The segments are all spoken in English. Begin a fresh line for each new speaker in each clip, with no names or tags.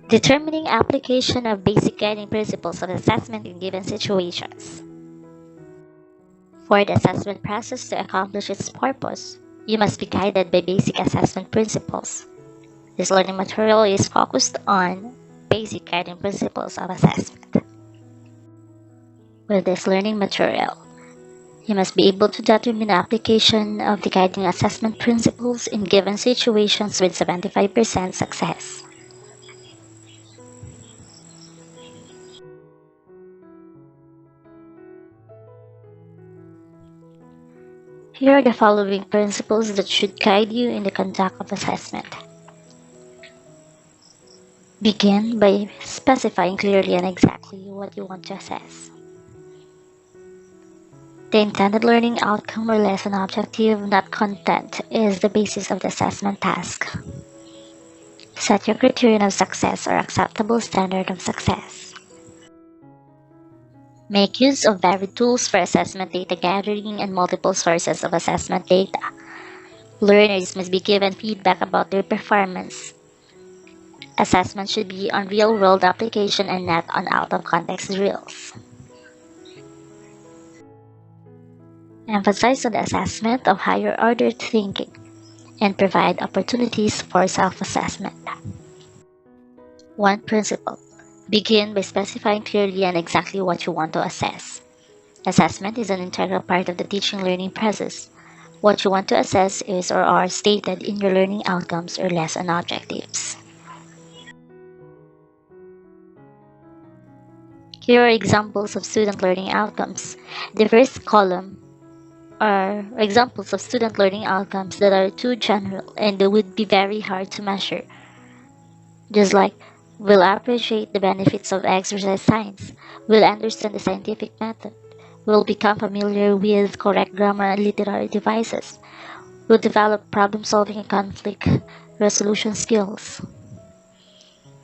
Determining application of basic guiding principles of assessment in given situations. For the assessment process to accomplish its purpose, you must be guided by basic assessment principles. This learning material is focused on basic guiding principles of assessment. With this learning material, you must be able to determine the application of the guiding assessment principles in given situations with 75% success. Here are the following principles that should guide you in the conduct of assessment. Begin by specifying clearly and exactly what you want to assess. The intended learning outcome or lesson objective, not content, is the basis of the assessment task. Set your criterion of success or acceptable standard of success. Make use of varied tools for assessment data gathering and multiple sources of assessment data. Learners must be given feedback about their performance. Assessment should be on real-world application and not on out-of-context drills. Emphasize on the assessment of higher-order thinking and provide opportunities for self-assessment. One principle. Begin by specifying clearly and exactly what you want to assess. Assessment is an integral part of the teaching learning process. What you want to assess is or are stated in your learning outcomes or lesson objectives. Here are examples of student learning outcomes. The first column are examples of student learning outcomes that are too general and they would be very hard to measure. Just like, will appreciate the benefits of exercise science, will understand the scientific method, will become familiar with correct grammar and literary devices, will develop problem-solving and conflict resolution skills.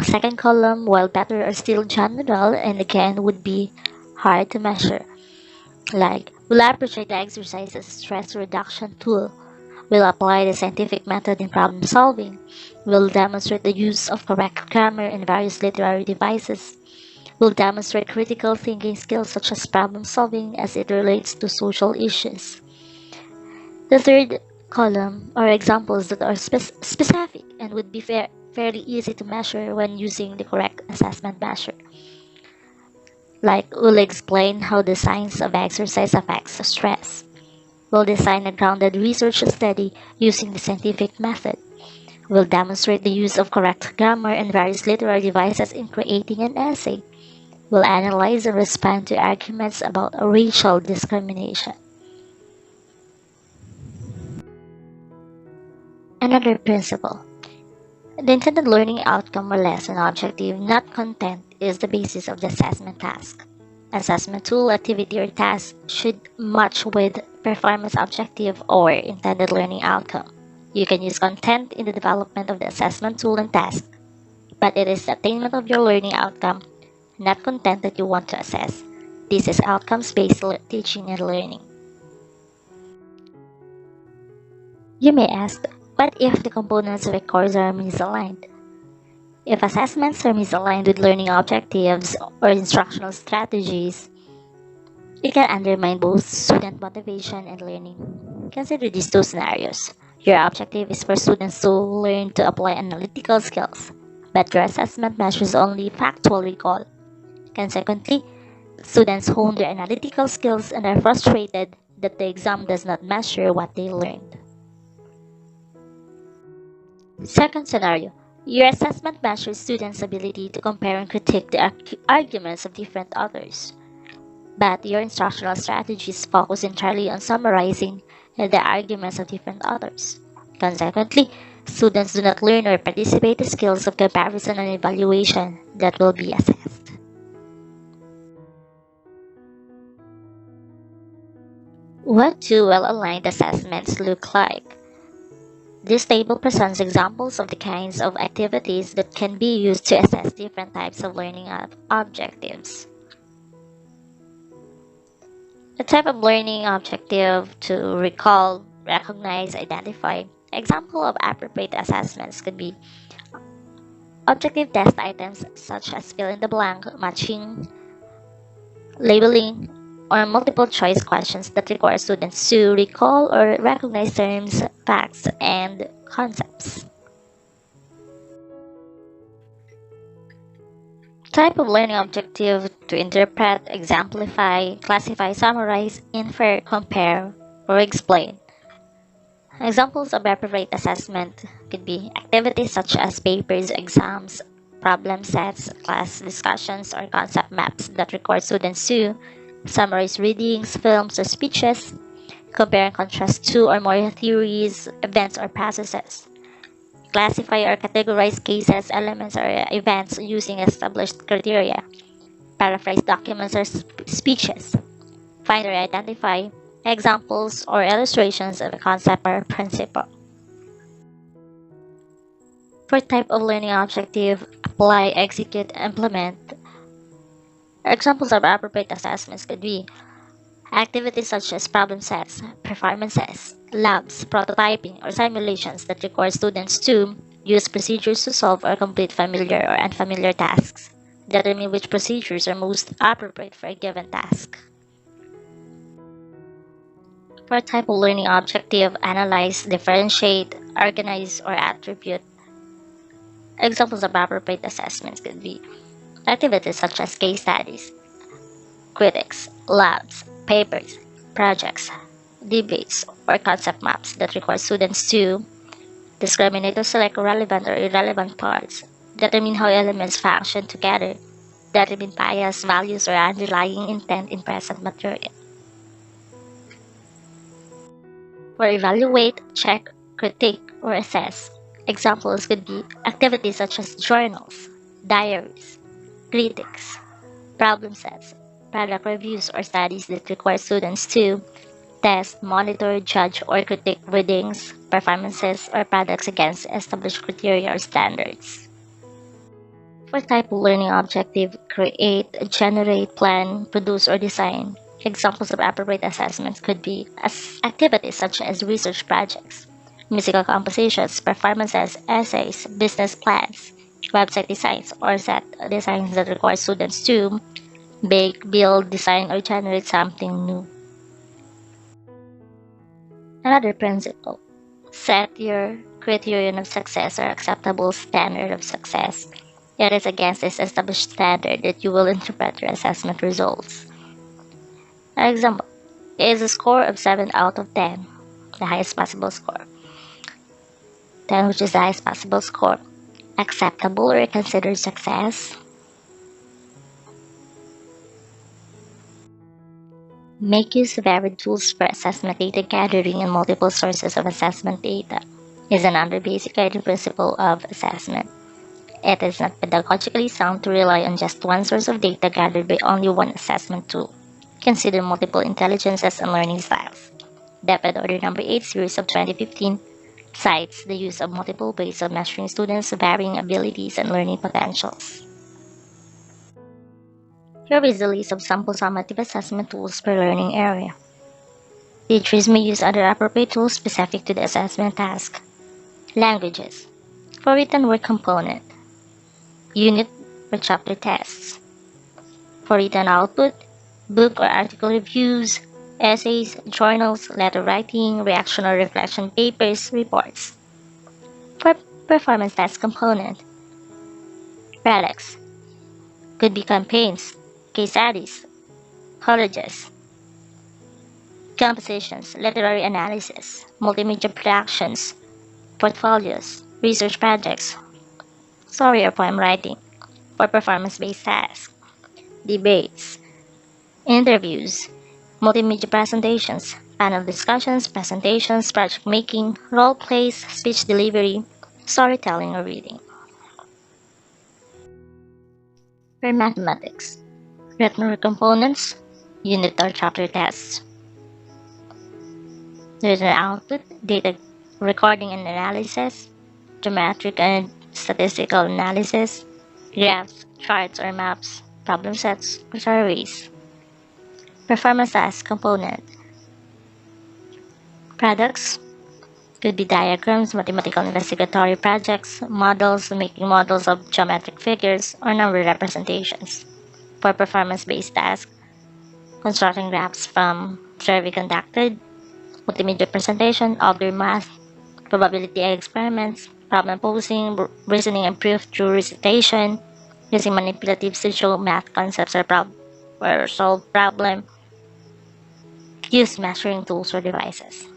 Second column, while better, are still general and again would be hard to measure. Like, will appreciate the exercise as a stress reduction tool, will apply the scientific method in problem solving, will demonstrate the use of correct grammar and various literary devices, will demonstrate critical thinking skills such as problem solving as it relates to social issues. The third column are examples that are specific and would be fairly easy to measure when using the correct assessment measure. Like, will explain how the science of exercise affects stress. Will design a grounded research study using the scientific method. Will demonstrate the use of correct grammar and various literary devices in creating an essay. Will analyze and respond to arguments about racial discrimination. Another principle. The intended learning outcome or lesson objective, not content, is the basis of the assessment task. Assessment tool, activity, or task should match with performance objective or intended learning outcome. You can use content in the development of the assessment tool and task, but it is the attainment of your learning outcome, not content, that you want to assess. This is outcomes-based teaching and learning. You may ask, what if the components of a course are misaligned? If assessments are misaligned with learning objectives or instructional strategies, it can undermine both student motivation and learning. Consider these two scenarios. Your objective is for students to learn to apply analytical skills, but your assessment measures only factual recall. Consequently, students hone their analytical skills and are frustrated that the exam does not measure what they learned. Second scenario. Your assessment measures students' ability to compare and critique the arguments of different authors, but your instructional strategies focus entirely on summarizing the arguments of different authors. Consequently, students do not learn or participate in skills of comparison and evaluation that will be assessed. What do well-aligned assessments look like? This table presents examples of the kinds of activities that can be used to assess different types of learning objectives. A type of learning objective to recall, recognize, identify. Example of appropriate assessments could be Objective test items such as fill in the blank, matching, labeling, or multiple choice questions that require students to recall or recognize terms, facts, and concepts. Type of learning objective: to interpret, exemplify, classify, summarize, infer, compare, or explain. Examples of appropriate assessment could be activities such as papers, exams, problem sets, class discussions, or concept maps that require students to summarize readings, films, or speeches, compare and contrast two or more theories, events, or processes, classify or categorize cases, elements, or events using established criteria, paraphrase documents or speeches, find or identify examples or illustrations of a concept or principle. For type of learning objective, apply, execute, implement. Examples of appropriate assessments could be activities such as problem sets, performances, labs, prototyping, or simulations that require students to use procedures to solve or complete familiar or unfamiliar tasks. Determine which procedures are most appropriate for a given task. For type of learning objective, analyze, differentiate, organize, or attribute. Examples of appropriate assessments could be activities such as case studies, critics, labs, papers, projects, debates, or concept maps that require students to discriminate or select relevant or irrelevant parts, determine how elements function together, determine bias, values, or underlying intent in present material. For evaluate, check, critique, or assess, examples could be activities such as journals, diaries, critiques, problem sets, product reviews, or studies that require students to test, monitor, judge, or critique readings, performances, or products against established criteria or standards. For type of learning objective, create, generate, plan, produce, or design. Examples of appropriate assessments could be activities such as research projects, musical compositions, performances, essays, business plans, website designs, or set designs that require students to bake, build, design, or generate something new. Another principle: set your criterion of success or acceptable standard of success. It is against this established standard that you will interpret your assessment results. An example is a score of 7 out of 10, the highest possible score. 10, which is the highest possible score, acceptable or considered success. Make use of varied tools for assessment data gathering and multiple sources of assessment data is another basic guiding principle of assessment. It is not pedagogically sound to rely on just one source of data gathered by only one assessment tool. Consider multiple intelligences and learning styles. DepEd Order Number 8 Series of 2015 cites the use of multiple ways of measuring students' varying abilities and learning potentials. Here is the list of sample summative assessment tools per learning area. Teachers may use other appropriate tools specific to the assessment task. Languages. For written word component. Unit or chapter tests. For written output, book or article reviews, essays, journals, letter writing, reaction or reflection papers, reports. For performance test component, products. Could be campaigns, case studies, colleges, compositions, literary analysis, multimedia productions, portfolios, research projects, story or poem writing. For performance-based tasks, debates, interviews, multimedia presentations, panel discussions, presentations, project making, role plays, speech delivery, storytelling, or reading. For mathematics, written components, unit or chapter tests. There's an output, data recording and analysis, geometric and statistical analysis, graphs, charts or maps, problem sets, or surveys. Performance task component. Products, Could be diagrams, mathematical investigatory projects, models, making models of geometric figures, or number representations. For performance-based tasks, constructing graphs from survey conducted, multimedia presentation, outdoor math, probability experiments, problem posing, reasoning and proof through recitation, using manipulatives to show math concepts or solve problem, use measuring tools or devices.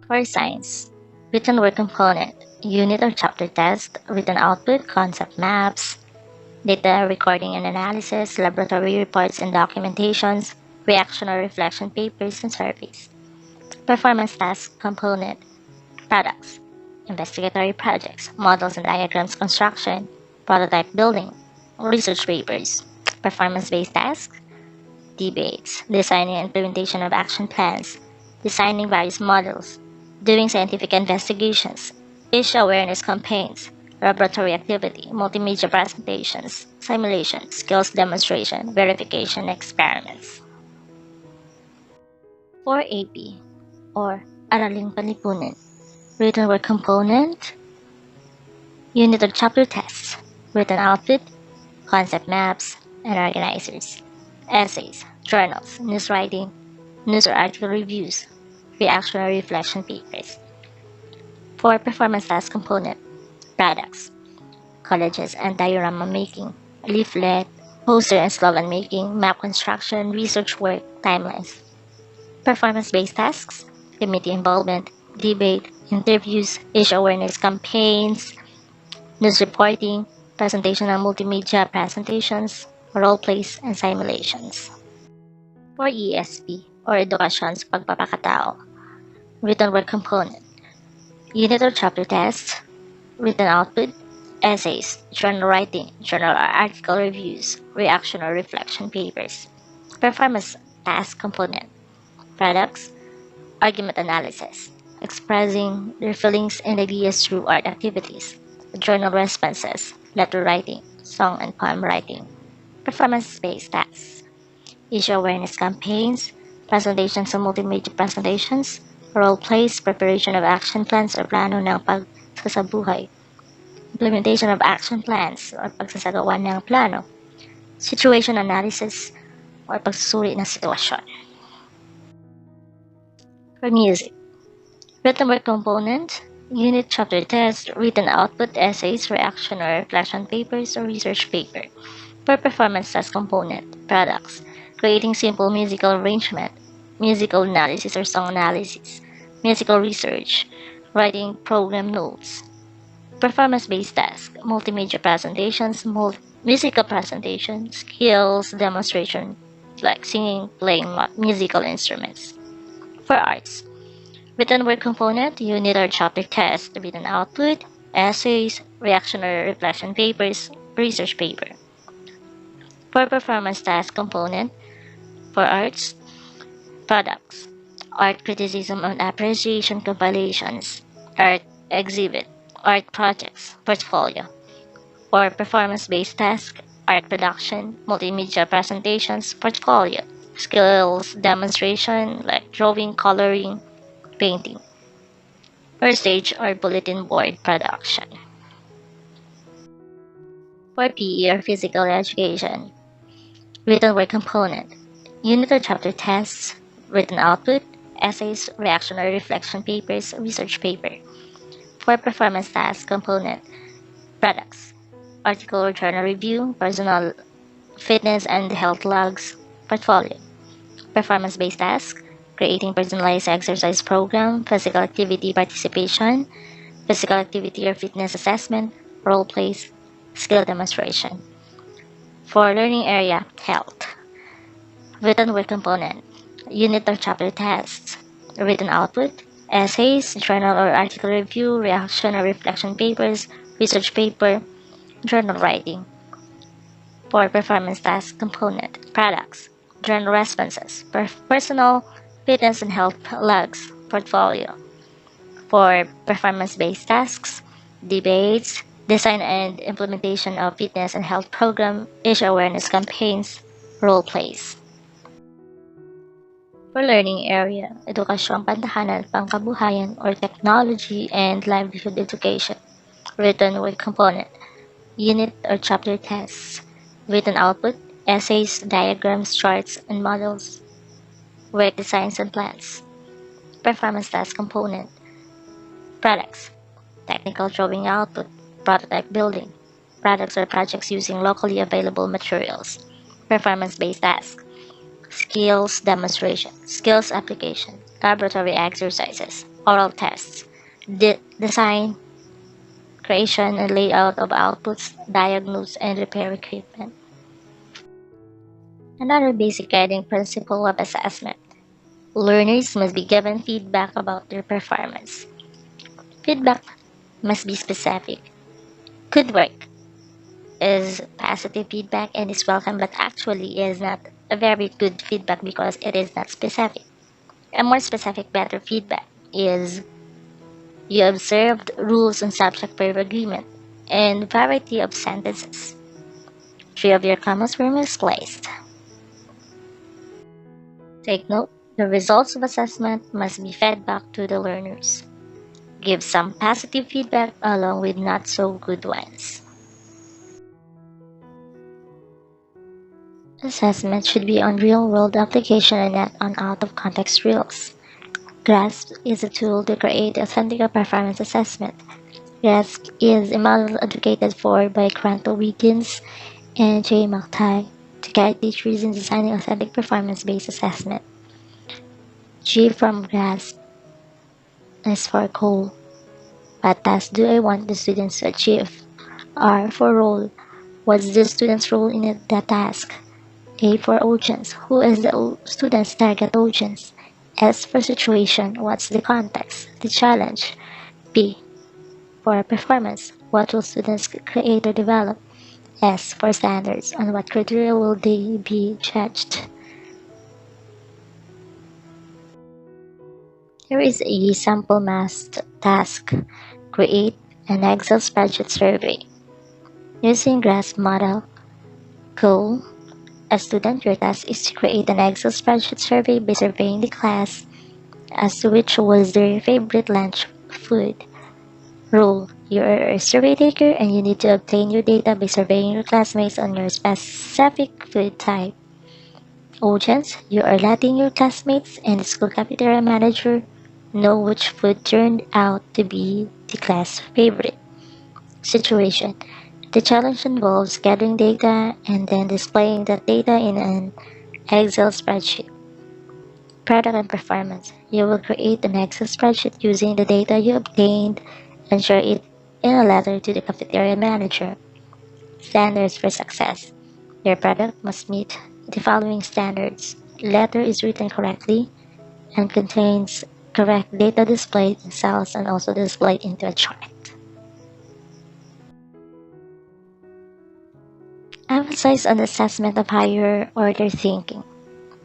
For science, written word component, unit or chapter test, written output, concept maps, data recording and analysis, laboratory reports and documentations, reaction or reflection papers and surveys. Performance task component, products, investigatory projects, models and diagrams construction, prototype building, research papers. Performance-based tasks, debates, designing and implementation of action plans, designing various models, doing scientific investigations, issue awareness campaigns, laboratory activity, multimedia presentations, simulation, skills demonstration, verification, experiments. For AP, or Araling Panlipunan, written word component, unit or chapter tests, written output, concept maps, and organizers, essays, journals, news writing, news or article reviews, reaction or reflection papers. For performance task component, products, collages and diorama making, leaflet, poster and slogan making, map construction, research work, timelines. Performance-based tasks, committee involvement, debate, interviews, issue awareness campaigns, news reporting, presentation and multimedia presentations, role plays, and simulations. For ESP, or Edukasyon sa Pagpapakatao, written word component, unit or chapter tests, written output, essays, journal writing, journal or article reviews, reaction or reflection papers. Performance task component, products, argument analysis, expressing their feelings and ideas through art activities, journal responses, letter writing, song and poem writing. Performance-based tasks, issue awareness campaigns, presentations and multimedia presentations, role plays, preparation of action plans or plano ng pagsasabuhay, implementation of action plans or pagsasagawa ng plano, situation analysis or pagsusuri ng sitwasyon. For music, written word component, unit chapter test, written output, essays, reaction or reflection papers, or research paper. For performance task component, products, creating simple musical arrangement, musical analysis or song analysis, musical research, writing program notes. Performance-based task, multimedia presentations, musical presentations, skills demonstration, like singing, playing musical instruments. For arts, written word component, unit or chapter test, written output, essays, reaction or reflection papers, research paper. For performance task component, for arts, products, art criticism and appreciation compilations, art exhibit, art projects, portfolio. For performance-based task, art production, multimedia presentations, portfolio, skills demonstration like drawing, coloring, painting, or stage or bulletin board production. For PE or physical education, written word component, unit or chapter tests, written output, essays, reaction or reflection papers, research paper. For performance task component, products, article or journal review, personal fitness and health logs, portfolio. Performance-based task, creating personalized exercise program, physical activity participation, physical activity or fitness assessment, role plays, skill demonstration. For learning area, health, written word component, unit or chapter tests, written output, essays, journal or article review, reaction or reflection papers, research paper, journal writing. For performance task component, products, journal responses, personal fitness and health logs, portfolio. For performance-based tasks, debates, design and implementation of fitness and health program, issue awareness campaigns, role plays. For learning area, edukasyon pantahanan, pangkabuhayan, or technology and livelihood education. Written work component, unit or chapter tests. Written output, essays, diagrams, charts, and models. Work designs and plans. Performance task component, products. Technical drawing output, prototype building. Products or projects using locally available materials. Performance-based tasks. Skills demonstration, skills application, laboratory exercises, oral tests, design, creation and layout of outputs, diagnose and repair equipment. Another basic guiding principle of assessment. Learners must be given feedback about their performance. Feedback must be specific. Good work is positive feedback and is welcome, but actually is not a very good feedback because it is not specific. A more specific, better feedback is you observed rules and subject verb agreement and variety of sentences. 3 of your commas were misplaced. Take note, the results of assessment must be fed back to the learners. Give some positive feedback along with not so good ones. Assessment should be on real-world application and not on out-of-context rules. GRASP is a tool to create authentic performance assessment. GRASP is a model advocated for by Cranto Wiggins and Jay McTighe to guide teachers in designing authentic performance-based assessment. G from GRASP is for goal. What task do I want the students to achieve? R for role. What's the student's role in the task? A for audience. Who is the student's target audience? S for situation. What's the context? The challenge. P for performance. What will students create or develop? S for standards. On what criteria will they be judged? Here is a sample math task. Create an Excel spreadsheet survey. Using GRASP model. Goal. As student, your task is to create an Excel spreadsheet survey by surveying the class as to which was their favorite lunch food. Rule. You are a survey taker and you need to obtain your data by surveying your classmates on your specific food type. Audience. You are letting your classmates and the school cafeteria manager know which food turned out to be the class favorite. Situation. The challenge involves gathering data and then displaying that data in an Excel spreadsheet. Product and performance. You will create an Excel spreadsheet using the data you obtained and share it in a letter to the cafeteria manager. Standards for success. Your product must meet the following standards. Letter is written correctly and contains correct data displayed in cells and also displayed into a chart. Emphasize on the assessment of higher order thinking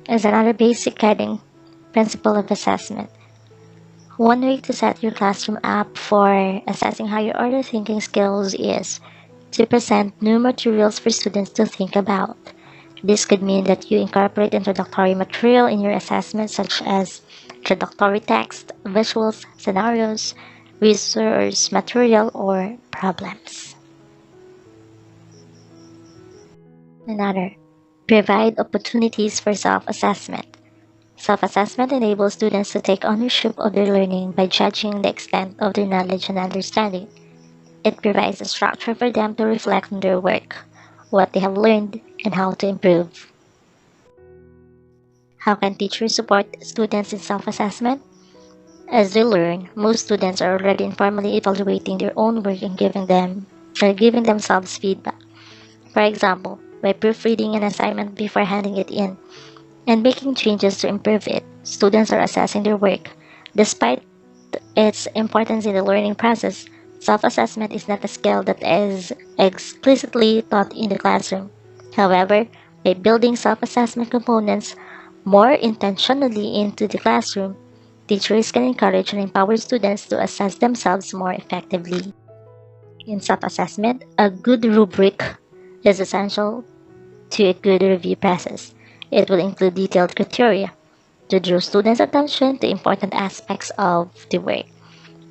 is another basic guiding principle of assessment. One way to set your classroom up for assessing higher order thinking skills is to present new materials for students to think about. This could mean that you incorporate introductory material in your assessment such as introductory text, visuals, scenarios, resource material, or problems. Another, provide opportunities for self-assessment. Self-assessment enables students to take ownership of their learning by judging the extent of their knowledge and understanding. It provides a structure for them to reflect on their work, what they have learned, and how to improve. How can teachers support students in self-assessment? As they learn, most students are already informally evaluating their own work and giving themselves feedback. For example, by proofreading an assignment before handing it in and making changes to improve it, students are assessing their work. Despite its importance in the learning process, self-assessment is not a skill that is explicitly taught in the classroom. However, by building self-assessment components more intentionally into the classroom, teachers can encourage and empower students to assess themselves more effectively. In self-assessment, a good rubric is essential to a good review process. It will include detailed criteria to draw students' attention to important aspects of the work.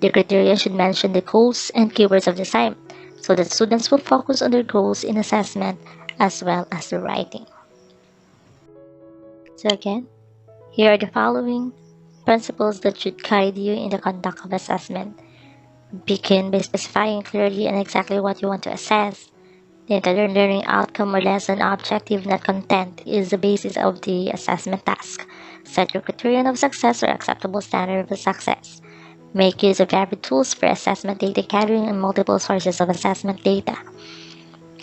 The criteria should mention the goals and keywords of the assignment so that students will focus on their goals in assessment as well as the writing. So again, here are the following principles that should guide you in the conduct of assessment. Begin by specifying clearly and exactly what you want to assess. The entire learning outcome or lesson objective, not content, is the basis of the assessment task. Set your criterion of success or acceptable standard of success. Make use of varied tools for assessment data gathering and multiple sources of assessment data.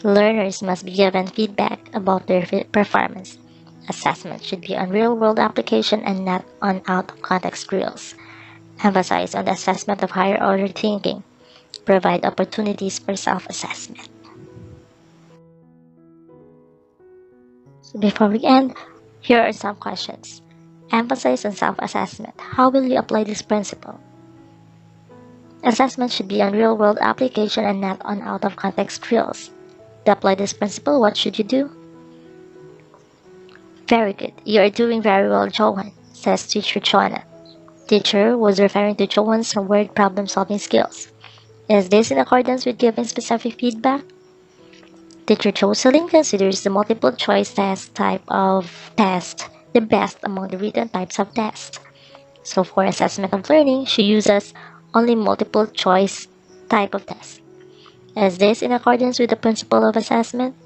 Learners must be given feedback about their performance. Assessment should be on real-world application and not on out-of-context drills. Emphasize on the assessment of higher-order thinking. Provide opportunities for self-assessment. So before we end, here are some questions. Emphasize on self-assessment. How will you apply this principle? Assessment should be on real-world application and not on out-of-context drills. To apply this principle, what should you do? Very good. You are doing very well, Johan, says teacher Joanna. Teacher was referring to Johan's word problem-solving skills. Is this in accordance with giving specific feedback? Teacher Jocelyn considers the multiple choice test type of test the best among the written types of tests. So for assessment of learning, she uses only multiple choice type of test. Is this in accordance with the principle of assessment?